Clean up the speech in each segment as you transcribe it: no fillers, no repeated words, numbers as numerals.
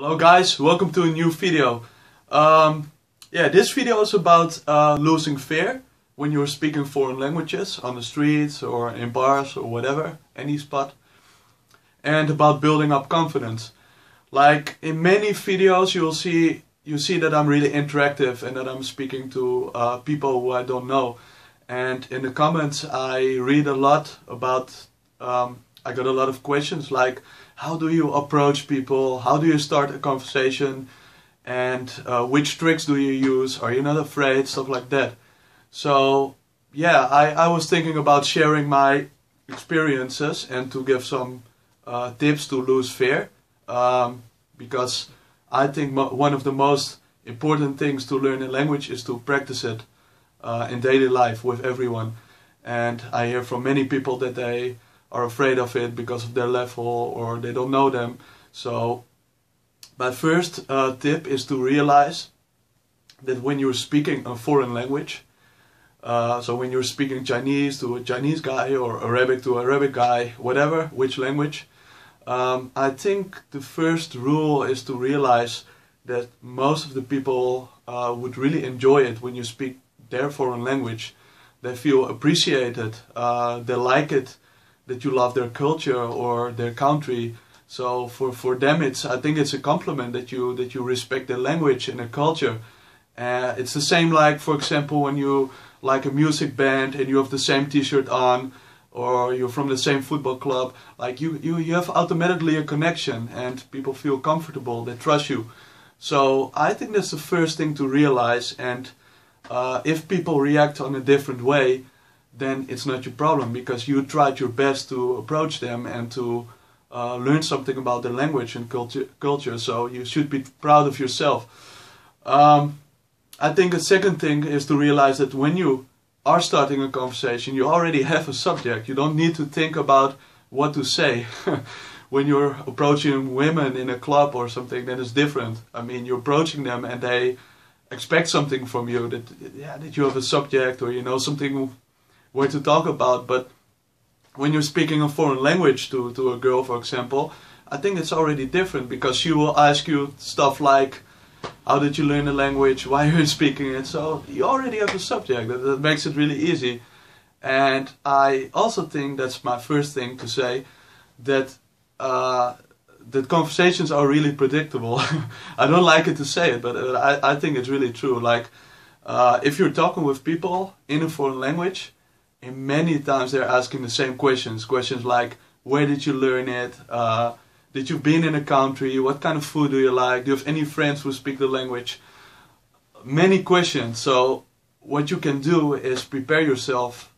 Hello guys, welcome to a new video. This video is about losing fear when you're speaking foreign languages on the streets or in bars or whatever, any spot, and about building up confidence. Like in many videos you see that I'm really interactive and that I'm speaking to people who I don't know, and in the comments I read a lot about I got a lot of questions like, how do you approach people, how do you start a conversation, and which tricks do you use, are you not afraid, stuff like that. So yeah, I was thinking about sharing my experiences and to give some tips to lose fear, because I think one of the most important things to learn a language is to practice it in daily life with everyone. And I hear from many people that they are afraid of it because of their level or they don't know them. So my first tip is to realize that when you're speaking a foreign language, so when you're speaking Chinese to a Chinese guy or Arabic to an Arabic guy, whatever, which language, I think the first rule is to realize that most of the people would really enjoy it when you speak their foreign language. They feel appreciated, they like it, that you love their culture or their country. So for them I think it's a compliment that you respect their language and their culture. It's the same like, for example, when you like a music band and you have the same t-shirt on, or you're from the same football club, like you have automatically a connection and people feel comfortable, they trust you. So I think that's the first thing to realize, and if people react on a different way, then it's not your problem, because you tried your best to approach them and to learn something about their language and culture, so you should be proud of yourself. I think a second thing is to realize that when you are starting a conversation, you already have a subject. You don't need to think about what to say. When you're approaching women in a club or something, then it's different. I mean, you're approaching them and they expect something from you, that you have a subject or you know something where to talk about. But when you're speaking a foreign language to a girl, for example, I think it's already different, because she will ask you stuff like, how did you learn the language, why are you speaking it? So you already have a subject, that makes it really easy. And I also think, that's my first thing to say, that that conversations are really predictable. I don't like it to say it, but I think it's really true. Like if you're talking with people in a foreign language, and many times they're asking the same questions like, where did you learn it, did you been in a country, what kind of food do you like, do you have any friends who speak the language, many questions. So what you can do is prepare yourself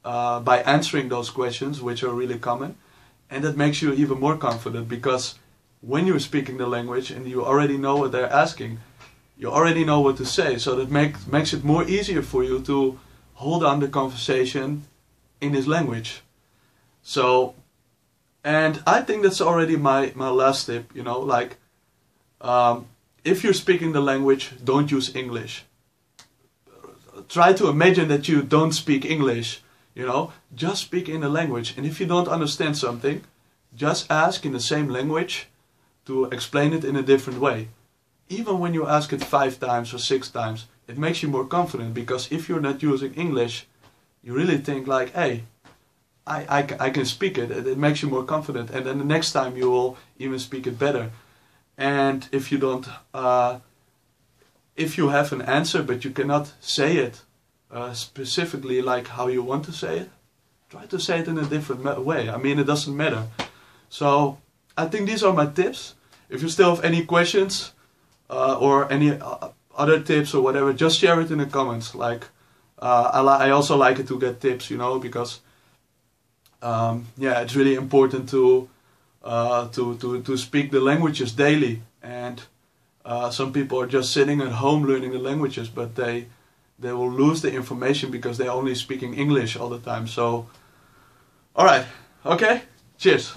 by answering those questions, which are really common, and that makes you even more confident, because when you're speaking the language and you already know what they're asking, you already know what to say, so that makes it more easier for you to hold on the conversation in this language. So, and I think that's already my last tip, you know, like if you're speaking the language, don't use English. Try to imagine that you don't speak English, you know, just speak in the language. And if you don't understand something, just ask in the same language to explain it in a different way. Even when you ask it 5 times or 6 times, it makes you more confident, because if you're not using English, you really think like, hey, I can speak it. It makes you more confident, and then the next time you will even speak it better. And if you don't, if you have an answer but you cannot say it specifically like how you want to say it, try to say it in a different way. I mean, it doesn't matter. So I think these are my tips. If you still have any questions or any other tips or whatever, just share it in the comments. Like I also like it to get tips, you know, because yeah, it's really important to speak the languages daily. And some people are just sitting at home learning the languages, but they will lose the information because they're only speaking English all the time. So alright, okay, cheers.